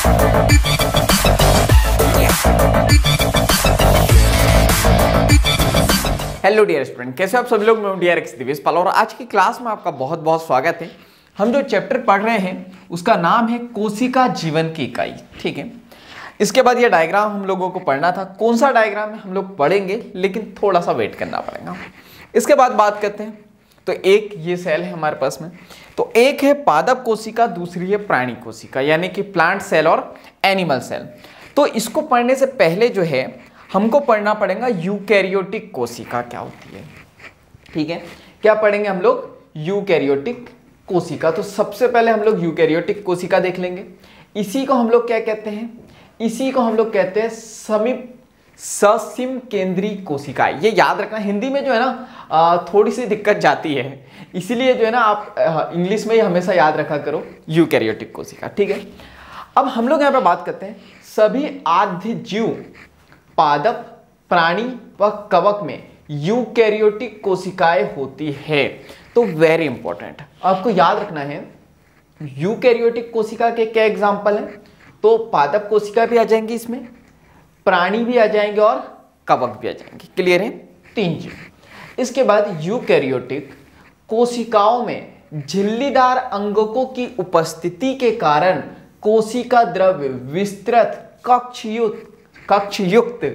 Hello dear student, कैसे आप सभी लोग। मैं डियर एक्स दिवेश पाल और आज की क्लास में आपका बहुत बहुत स्वागत है। हम जो चैप्टर पढ़ रहे हैं उसका नाम है कोशिका जीवन की इकाई। ठीक है, इसके बाद ये डायग्राम हम लोगों को पढ़ना था। कौन सा डायग्राम है हम लोग पढ़ेंगे, लेकिन थोड़ा सा वेट करना पड़ेगा। इसके बाद बात करते हैं। तो एक ये सेल है हमारे पास में, तो एक है पादप कोशिका, दूसरी है प्राणी कोशिका, यानी कि प्लांट सेल और एनिमल सेल। तो इसको पढ़ने से पहले जो है हमको पढ़ना पड़ेगा यूकैरियोटिक कोशिका क्या होती है। ठीक है, क्या पढ़ेंगे हम लोग? यूकैरियोटिक कोशिका। तो सबसे पहले हम लोग यूकैरियोटिक कोशिका देख लेंगे। इसी को हम लोग क्या कहते हैं? इसी को हम लोग कहते हैं ससीम केंद्रीय कोशिका। ये याद रखना, हिंदी में जो है ना थोड़ी सी दिक्कत जाती है, इसीलिए जो है ना आप इंग्लिश में ही हमेशा याद रखा करो यूकैरियोटिक कोशिका। ठीक है, अब हम लोग यहाँ पे बात करते हैं सभी आद्य जीव, पादप, प्राणी व कवक में यूकैरियोटिक कोशिकाएं होती है। तो वेरी इंपॉर्टेंट, आपको याद रखना है यूकैरियोटिक कोशिका के क्या एग्जांपल हैं। तो पादप कोशिका भी आ जाएंगी इसमें, प्राणी भी आ जाएंगे और कवक भी आ जाएंगे। क्लियर है? तीन जीव। इसके बाद यूकैरियोटिक कोशिकाओं में झिल्लीदार अंगकों की उपस्थिति के कारण कोशिका द्रव्य विस्तृत कक्षयुक्त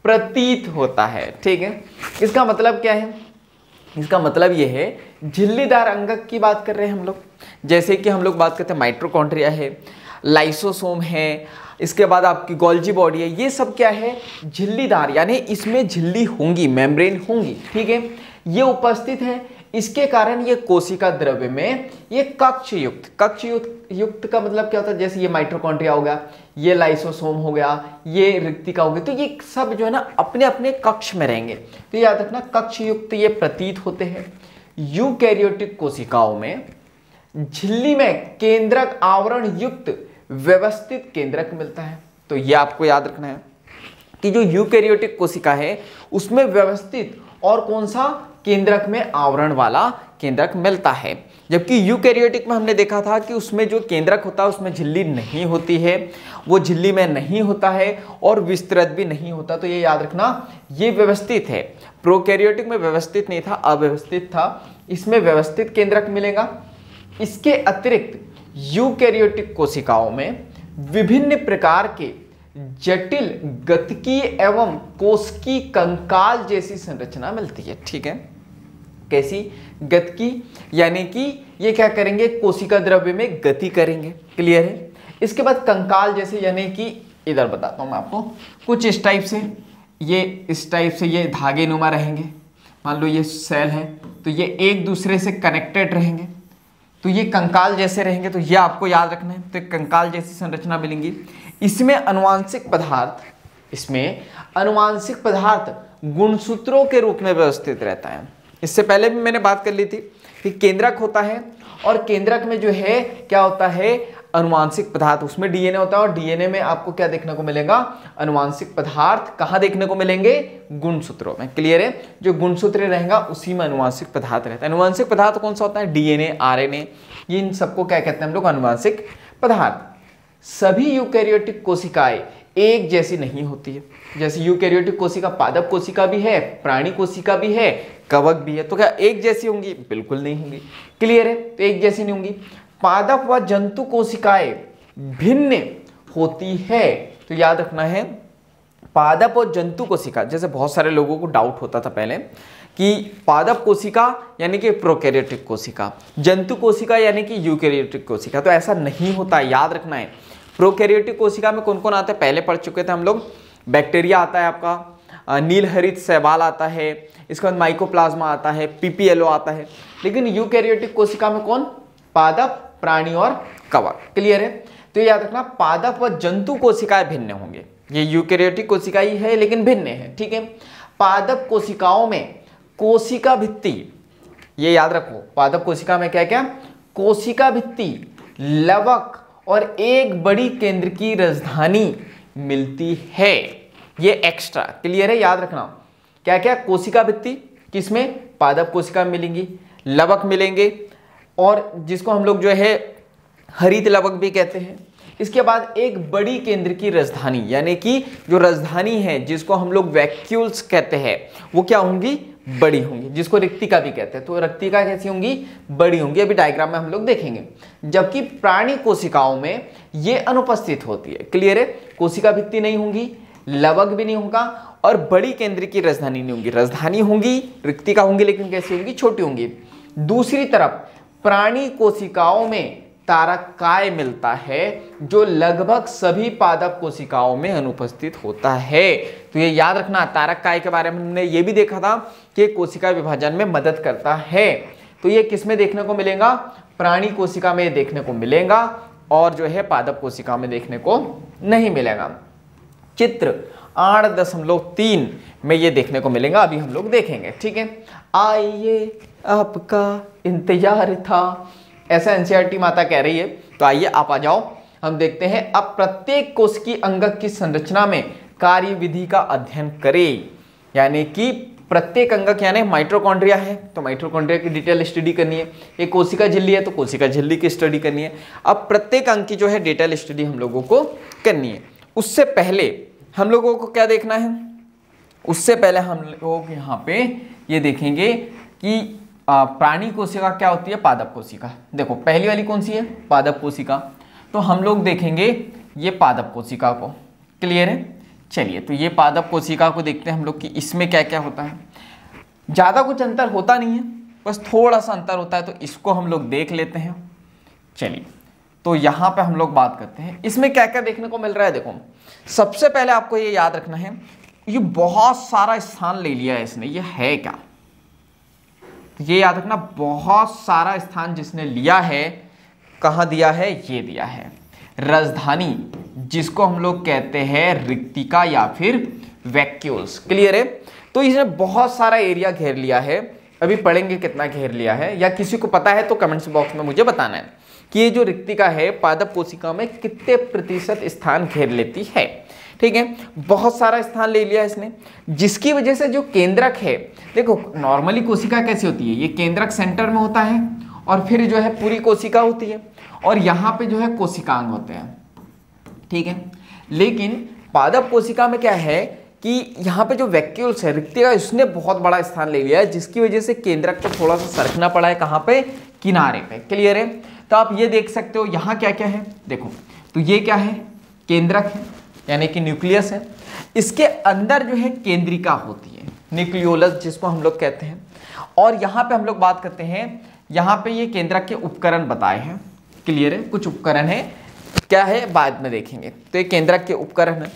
प्रतीत होता है। ठीक है, इसका मतलब क्या है? इसका मतलब यह है झिल्लीदार अंगक की बात कर रहे हैं हम लोग। जैसे कि हम लोग बात करते हैं माइटोकॉन्ड्रिया है, लाइसोसोम है, इसके बाद आपकी गोल्जी बॉडी है। ये सब क्या है? झिल्लीदार, यानी इसमें झिल्ली होंगी, मेम्ब्रेन होंगी। ठीक है, ये उपस्थित है। इसके कारण ये कोशिका द्रव्य में ये कक्षयुक्त का मतलब क्या होता है? जैसे ये माइटोकॉन्ड्रिया हो गया, ये लाइसोसोम हो गया, ये रिक्तिका हो गई, तो ये सब जो है ना अपने अपने कक्ष में रहेंगे। तो याद रखना कक्षयुक्त ये प्रतीत होते हैं। यूकैरियोटिक कोशिकाओं में झिल्ली में केंद्रक आवरण युक्त व्यवस्थित केंद्रक मिलता है। तो ये आपको याद रखना है कि जो यूकैरियोटिक कोशिका है उसमें व्यवस्थित और कौन सा केंद्रक में आवरण वाला केंद्रक मिलता है। जबकि यूकैरियोटिक में हमने देखा था कि उसमें जो केंद्रक होता है उसमें झिल्ली नहीं होती है, वो झिल्ली में नहीं होता है और विस्तृत भी नहीं होता। तो ये याद रखना, ये व्यवस्थित है। प्रोकैरियोटिक में व्यवस्थित नहीं था, अव्यवस्थित था। इसमें व्यवस्थित केंद्रक मिलेगा। इसके अतिरिक्त यूकैरियोटिक कोशिकाओं में विभिन्न प्रकार के जटिल गतिकीय एवं कोशिकी कंकाल जैसी संरचना मिलती है। ठीक है, कैसी? गतिकी, यानी कि ये क्या करेंगे? कोशिका द्रव्य में गति करेंगे। क्लियर है? इसके बाद कंकाल जैसे, यानी कि इधर बताता हूं मैं आपको, कुछ इस टाइप से, ये इस टाइप से ये धागे नुमा रहेंगे। मान लो ये सेल है, तो ये एक दूसरे से कनेक्टेड रहेंगे, तो ये कंकाल जैसे रहेंगे। तो ये आपको याद रखना है। तो कंकाल जैसी संरचना मिलेंगी। इसमें अनुवांशिक पदार्थ गुणसूत्रों के रूप में व्यवस्थित रहता है। इससे पहले भी मैंने बात कर ली थी कि केंद्रक होता है और केंद्रक में जो है क्या होता है? अनुवांशिक पदार्थ। उसमें डीएनए होता है और डीएनए में आपको क्या देखने को मिलेगा? अनुवांशिक पदार्थ। कहाँ देखने को मिलेंगे? गुणसूत्रों में। क्लियर है? जो गुणसूत्र रहेगा उसी में अनुवांशिक पदार्थ रहता है। अनुवांशिक पदार्थ कौन सा होता है? डीएनए, आरएनए, ये इन सबको क्या कहते हैं हम लोग? अनुवांशिक पदार्थ। सभी यूकैरियोटिक कोशिकाएं एक जैसी नहीं होती है। जैसे यूकैरियोटिक कोशिका पादप कोशिका भी है, प्राणी कोशिका भी है, कवक भी है। तो क्या एक जैसी होंगी? बिल्कुल नहीं होंगी। क्लियर है? तो एक जैसी नहीं होंगी। पादप व जंतु कोशिकाएं भिन्न होती है। तो याद रखना है पादप और जंतु कोशिका, जैसे बहुत सारे लोगों को डाउट होता था पहले कि पादप कोशिका यानी कि प्रोकैरियोटिक कोशिका, जंतु कोशिका यानी कि यूकैरियोटिक कोशिका। तो ऐसा नहीं होता, याद रखना है। प्रोकैरियोटिक कोशिका में कौन कौन आता है? पहले पढ़ चुके थे हम लोग। बैक्टीरिया आता है आपका, नीलहरित शैवाल आता है, इसके बाद माइकोप्लाज्मा आता है, पीपीएलओ आता है। लेकिन यूकैरियोटिक कोशिका में कौन? पादप, प्राणी और कवक। क्लियर है? तो याद रखना पादप व जंतु कोशिकाएं भिन्न होंगे। ये यूकैरियोटिक कोशिका ही है लेकिन भिन्न है। ठीक है, पादप कोशिकाओं में कोशिका भित्ति, ये याद रखो, पादप कोशिका में क्या क्या? कोशिका भित्ति, लवक और एक बड़ी केंद्र की राजधानी मिलती है। ये एक्स्ट्रा। क्लियर है? याद रखना क्या क्या? कोशिका भित्ति किसमें? पादप कोशिका में मिलेंगी, लवक मिलेंगे और जिसको हम लोग जो है हरित लवक भी कहते हैं। इसके बाद एक बड़ी केंद्र की राजधानी, यानी कि जो राजधानी है जिसको हम लोग वैक्यूल्स कहते हैं, वो क्या होंगी, बड़ी होंगी, जिसको रिक्तिका भी कहते हैं। तो रिक्तिका कैसी होंगी, बड़ी होंगी, अभी डायग्राम में हम लोग देखेंगे। जबकि प्राणी कोशिकाओं में ये अनुपस्थित होती है। क्लियर है, कोशिका भित्ति नहीं होंगी, लवक भी नहीं होगा और बड़ी केंद्र की राजधानी नहीं होगी। राजधानी होंगी, रिक्तिका होंगी, लेकिन कैसी होंगी, छोटी होंगी। दूसरी तरफ प्राणी कोशिकाओं में तारकाय मिलता है, जो लगभग सभी पादप कोशिकाओं में अनुपस्थित होता है। तो ये याद रखना, तारकाय के बारे में हमने ये भी देखा था कि कोशिका विभाजन में मदद करता है। तो ये किस में देखने को मिलेगा, प्राणी कोशिका में देखने को मिलेगा और जो है पादप कोशिका में देखने को नहीं मिलेगा। चित्र 8.3 में ये देखने को मिलेगा, अभी हम लोग देखेंगे। ठीक है, आइए आपका इंतजार था, ऐसा एनसीईआरटी माता कह रही है। तो आइए आप आ जाओ, हम देखते हैं। अब प्रत्येक कोशिकीय अंगक की संरचना में कार्यविधि का अध्ययन करें, यानी कि प्रत्येक अंगक यानी माइटोकॉन्ड्रिया है तो माइटोकॉन्ड्रिया की डिटेल स्टडी करनी है, एक कोशिका झिल्ली है तो कोशिका झिल्ली की स्टडी करनी है। अब प्रत्येक अंग की जो है डिटेल स्टडी हम लोगों को करनी है। उससे पहले हम लोगों को क्या देखना है, उससे पहले हम लोग यहाँ पे ये देखेंगे कि प्राणी कोशिका क्या होती है, पादप कोशिका। देखो पहली वाली कौन सी है, पादप कोशिका। तो हम लोग देखेंगे ये पादप कोशिका को। क्लियर है, चलिए तो ये पादप कोशिका को देखते हैं हम लोग कि इसमें क्या क्या होता है। ज़्यादा कुछ अंतर होता नहीं है, बस थोड़ा सा अंतर होता है, तो इसको हम लोग देख लेते हैं। चलिए तो यहाँ पे हम लोग बात करते हैं इसमें क्या क्या देखने को मिल रहा है। देखो सबसे पहले आपको ये याद रखना है, ये बहुत सारा स्थान ले लिया है इसने, ये है क्या, ये याद रखना, बहुत सारा स्थान जिसने लिया है, कहाँ दिया है, ये दिया है राजधानी, जिसको हम लोग कहते हैं रिक्तिका या फिर वैक्यूल्स। क्लियर है, तो इसने बहुत सारा एरिया घेर लिया है। अभी पढ़ेंगे कितना घेर लिया है, या किसी को पता है तो कमेंट्स बॉक्स में मुझे बताना है कि ये जो रिक्तिका है पादप कोशिका में कितने प्रतिशत स्थान घेर लेती है। ठीक है, बहुत सारा स्थान ले लिया इसने, जिसकी वजह से जो केंद्रक है, देखो नॉर्मली कोशिका कैसी होती है, ये केंद्रक सेंटर में होता है और फिर जो है पूरी कोशिका होती है और यहाँ पे जो है कोशिकांग होते हैं। ठीक है, लेकिन पादप कोशिका में क्या है कि यहाँ पे जो वैक्यूल्स है, रिक्तिका, इसने बहुत बड़ा स्थान ले लिया है, जिसकी वजह से केंद्रक को थोड़ा सा सरकना पड़ा है, कहाँ पे, किनारे पे। क्लियर है, तो आप ये देख सकते हो यहाँ क्या क्या है। देखो तो ये क्या है, केंद्रक है यानी कि न्यूक्लियस है, इसके अंदर जो है केंद्रिका होती है, न्यूक्लियोलस जिसको हम लोग कहते हैं। और यहाँ पे हम लोग बात करते हैं, यहाँ पे ये केंद्रक के उपकरण बताए हैं। क्लियर है, कुछ उपकरण है, क्या है बाद में देखेंगे। तो ये केंद्रक के उपकरण है।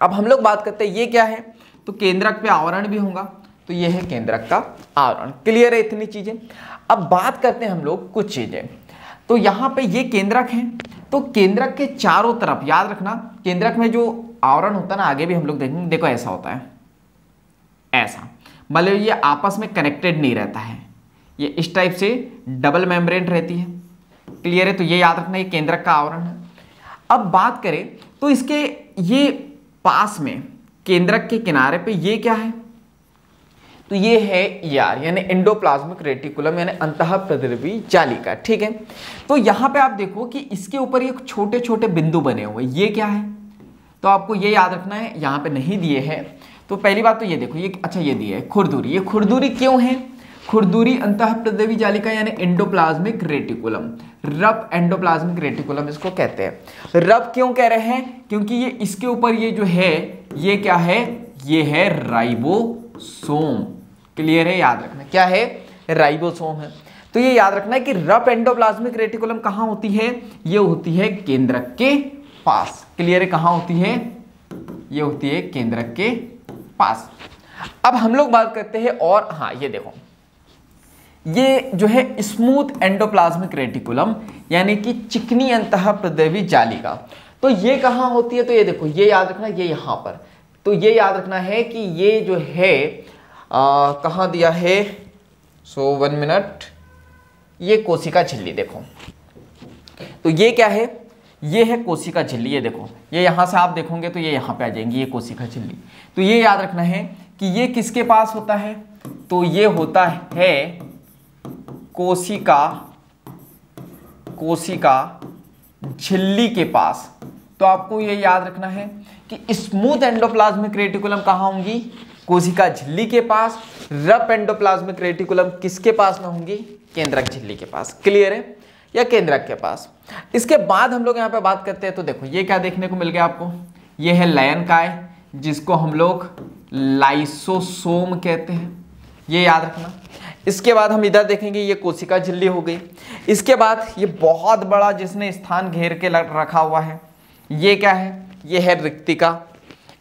अब हम लोग बात करते हैं ये क्या है, तो केंद्रक पे आवरण भी होगा, तो ये है केंद्रक का आवरण। क्लियर है, इतनी चीजें। अब बात करते हैं हम लोग कुछ चीजें। तो यहाँ पे ये केंद्रक है, तो केंद्रक के चारों तरफ याद रखना, केंद्रक में जो आवरण होता है ना, आगे भी हम लोग देखेंगे, देखो ऐसा होता है, ऐसा, मतलब ये आपस में कनेक्टेड नहीं रहता है, ये इस टाइप से डबल मेम्ब्रेन रहती है। क्लियर है, तो ये याद रखना, ये केंद्रक का आवरण है। अब बात करें तो इसके ये पास में केंद्रक के किनारे पे ये क्या है, तो ये है ER यानी एंडोप्लाज्मिक रेटिकुलम यानी अंतःप्रद्रवी जालिका। ठीक है, तो यहाँ पे आप देखो कि इसके ऊपर ये छोटे छोटे बिंदु बने हुए, ये क्या है, तो आपको ये याद रखना है, यहाँ पे नहीं दिए हैं। तो पहली बात तो ये देखो, ये अच्छा ये दिया है खुरदुरी। ये खुरदुरी क्यों है, खुरदुरी अंतःप्रद्रवी जालिका यानी एंडोप्लाज्मिक रेटिकुलम, रब एंडोप्लाज्मिक रेटिकुलम इसको कहते हैं। रब क्यों कह रहे हैं, क्योंकि ये इसके ऊपर ये जो है, ये क्या है, ये है राइबोसोम। क्लियर है, याद रखना क्या है, राइबोसोम है। तो ये याद रखना है कि रफ एंडोप्लाज्मिक रेटिकुलम कहाँ होती है, ये होती है केंद्रक के पास। क्लियर है, कहाँ होती है, ये होती है केंद्रक के पास। अब हम लोग बात करते हैं, और हाँ ये देखो, ये जो है स्मूथ एंडोप्लाज्मिक रेटिकुलम यानी कि चिकनी अंतःप्रद्रवी जालिका, तो ये कहाँ होती है, तो ये देखो, ये याद रखना, ये यहाँ पर। तो ये याद रखना है कि ये जो है कहाँ दिया है, सो 1 मिनट, ये कोशिका झिल्ली। देखो तो ये क्या है, ये है कोशिका झिल्ली। ये देखो, ये यहाँ से आप देखोगे तो ये यहाँ पे आ जाएंगी, ये कोशिका झिल्ली। तो ये याद रखना है कि ये किसके पास होता है, तो ये होता है कोशिका झिल्ली के पास। तो आपको ये याद रखना है कि स्मूथ एंडोप्लाज्मिक रेटिकुलम कहाँ होंगी, कोशिका झिल्ली के पास। रफ एंडोप्लाज्मिक रेटिकुलम किसके पास में होंगी, केंद्रक झिल्ली के पास। क्लियर है, या केंद्रक के पास। इसके बाद हम लोग यहाँ पे बात करते हैं, तो देखो ये क्या देखने को मिल गया आपको, ये है लयनकाय जिसको हम लोग लाइसोसोम कहते हैं, ये याद रखना। इसके बाद हम इधर देखेंगे, ये कोशिका झिल्ली हो गई। इसके बाद ये बहुत बड़ा जिसने स्थान घेर के रखा हुआ है, ये क्या है, ये है रिक्तिका।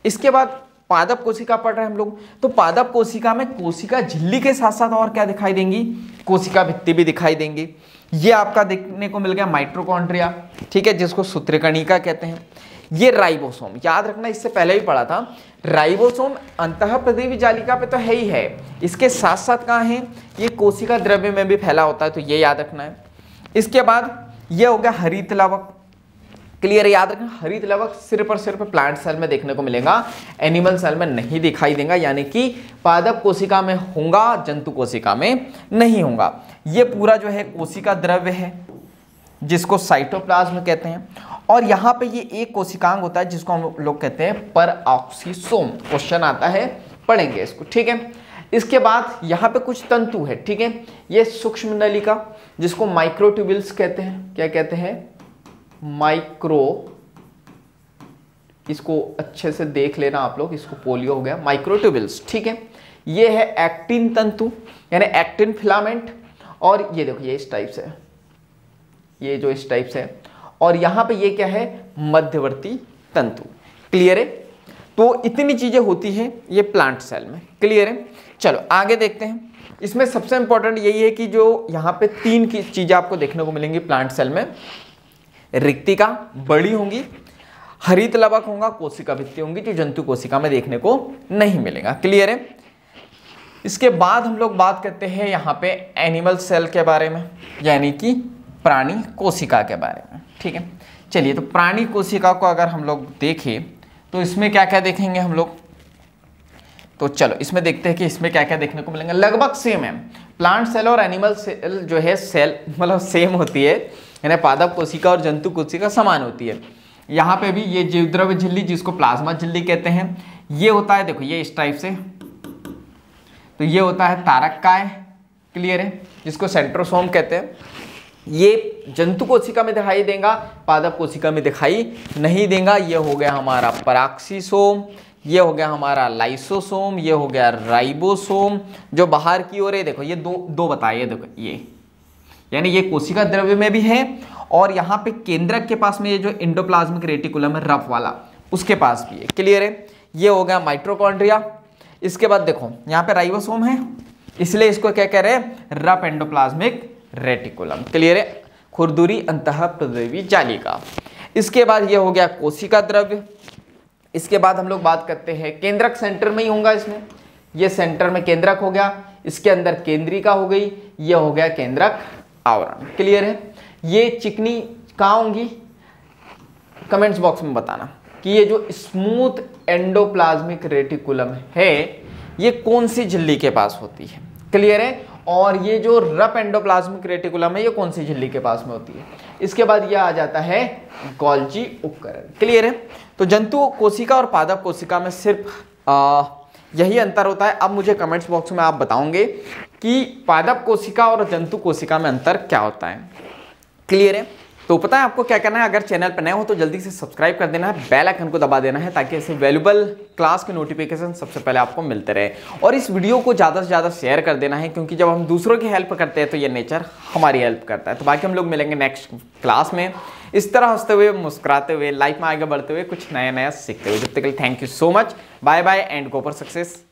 इसके बाद पादप कोशिका पढ़ रहे हैं हम लोग, तो पादप कोशिका में कोशिका झिल्ली के साथ साथ और क्या दिखाई देंगी, कोशिका भित्ति भी दिखाई देंगी। ये आपका देखने को मिल गया माइटोकॉन्ड्रिया, ठीक है, जिसको सूत्रकणिका कहते हैं। ये राइबोसोम, याद रखना, इससे पहले भी पढ़ा था। राइबोसोम अंतःप्रदेवी जालिका पे तो है ही है, इसके साथ साथ कहाँ है, ये कोशिका द्रव्य में भी फैला होता है, तो ये याद रखना है। इसके बाद ये हो गया हरित लवक। क्लियर है, याद रखना, हरित लवक सिर्फ और सिर्फ प्लांट सेल में देखने को मिलेगा, एनिमल सेल में नहीं दिखाई देगा, यानी कि पादप कोशिका में होगा, जंतु कोशिका में नहीं होगा। ये पूरा जो है कोशिका द्रव्य है जिसको साइटोप्लाज्म कहते हैं। और यहाँ पे ये एक कोशिकांग होता है जिसको हम लोग कहते हैं परऑक्सीसोम। क्वेश्चन आता है, पढ़ेंगे इसको, ठीक है। इसके बाद यहाँ पे कुछ तंतु है, ठीक है, ये सूक्ष्म नलिका जिसको माइक्रोट्यूब्यूल्स कहते हैं। क्या कहते हैं, माइक्रो, इसको अच्छे से देख लेना आप लोग, इसको पोलियो हो गया, माइक्रोट्यूब्यूल्स, ठीक है। ये है एक्टिन तंतु यानी एक्टिन फिलामेंट, और ये देखो ये इस टाइप से, ये जो इस टाइप से है, और यहां पे ये क्या है, मध्यवर्ती तंतु। क्लियर है, तो इतनी चीजें होती हैं ये प्लांट सेल में। क्लियर है, चलो आगे देखते हैं। इसमें सबसे इंपॉर्टेंट यही है कि जो यहाँ पे तीन की चीजें आपको देखने को मिलेंगी प्लांट सेल में, रिक्तिका बड़ी होंगी, हरित लवक होगा, कोशिका भित्ति होंगी, जो जंतु कोशिका में देखने को नहीं मिलेगा। क्लियर है। इसके बाद हम लोग बात करते हैं यहाँ पे एनिमल सेल के बारे में, यानी कि प्राणी कोशिका के बारे में, ठीक है। चलिए, तो प्राणी कोशिका को अगर हम लोग देखें तो इसमें क्या क्या देखेंगे हम लोग, तो चलो इसमें देखते हैं कि इसमें क्या क्या देखने को मिलेंगे। लगभग सेम है, प्लांट सेल और एनिमल सेल जो है सेल मतलब सेम होती है, यानी पादप कोशिका और जंतु कोशिका समान होती है। यहाँ पे भी ये जीवद्रव्य झिल्ली जिसको प्लाज्मा झिल्ली कहते हैं, ये होता है, देखो ये इस टाइप से, तो ये होता है तारककाय। क्लियर है, जिसको सेंट्रोसोम कहते हैं। ये जंतु कोशिका में दिखाई देगा, पादप कोशिका में दिखाई नहीं देगा। ये हो गया हमारा पराक्सीसोम, ये हो गया हमारा लाइसोसोम, ये हो गया राइबोसोम। जो बाहर की ओर है देखो, ये दो बताइए, देखो ये, यानी ये कोशिका द्रव्य में भी है, और यहाँ पे केंद्रक के पास में ये जो एंडोप्लाज्मिक रेटिकुलम है रफ वाला, उसके पास भी है। क्लियर है, ये हो गया माइटोकॉन्ड्रिया। इसके बाद देखो यहाँ पे राइबोसोम है, इसलिए इसको क्या कह रहे हैं, रफ एंडोप्लाज्मिक रेटिकुलम। क्लियर है, खुरदुरी अंतःप्रदेवी जालिका। इसके बाद ये हो गया कोशिका द्रव्य। इसके बाद हम लोग बात करते हैं केंद्रक, सेंटर में ही होगा इसमें, ये सेंटर में केंद्रक हो गया, इसके अंदर केंद्रिका हो गई, ये हो गया केंद्रक आवरण। क्लियर है, ये चिकनी कहाँ होंगी, कमेंट्स बॉक्स में बताना कि ये जो स्मूथ एंडोप्लाज्मिक रेटिकुलम है ये कौन सी झिल्ली के पास होती है। क्लियर है, और ये जो रफ एंडोप्लाज्मिक रेटिकुलम है ये कौन सी झिल्ली के पास में होती है। इसके बाद ये आ जाता है गोल्जी उपकरण। क्लियर है, तो जंतु कोशिका और पादप कोशिका में सिर्फ यही अंतर होता है। अब मुझे कमेंट्स बॉक्स में आप बताओगे कि पादप कोशिका और जंतु कोशिका में अंतर क्या होता है। क्लियर है, तो पता है आपको क्या करना है, अगर चैनल पर नए हो तो जल्दी से सब्सक्राइब कर देना है, बेल आइकन को दबा देना है, ताकि ऐसे वैल्यूबल क्लास के नोटिफिकेशन सबसे पहले आपको मिलते रहे। और इस वीडियो को ज़्यादा से ज़्यादा शेयर कर देना है, क्योंकि जब हम दूसरों की हेल्प करते हैं तो ये नेचर हमारी हेल्प करता है। तो बाकी हम लोग मिलेंगे नेक्स्ट क्लास में, इस तरह हंसते हुए, मुस्कुराते हुए, लाइफ में आगे बढ़ते हुए, कुछ नया नया सीखते हुए। जब तक के लिए thank you so much, bye bye and go for success.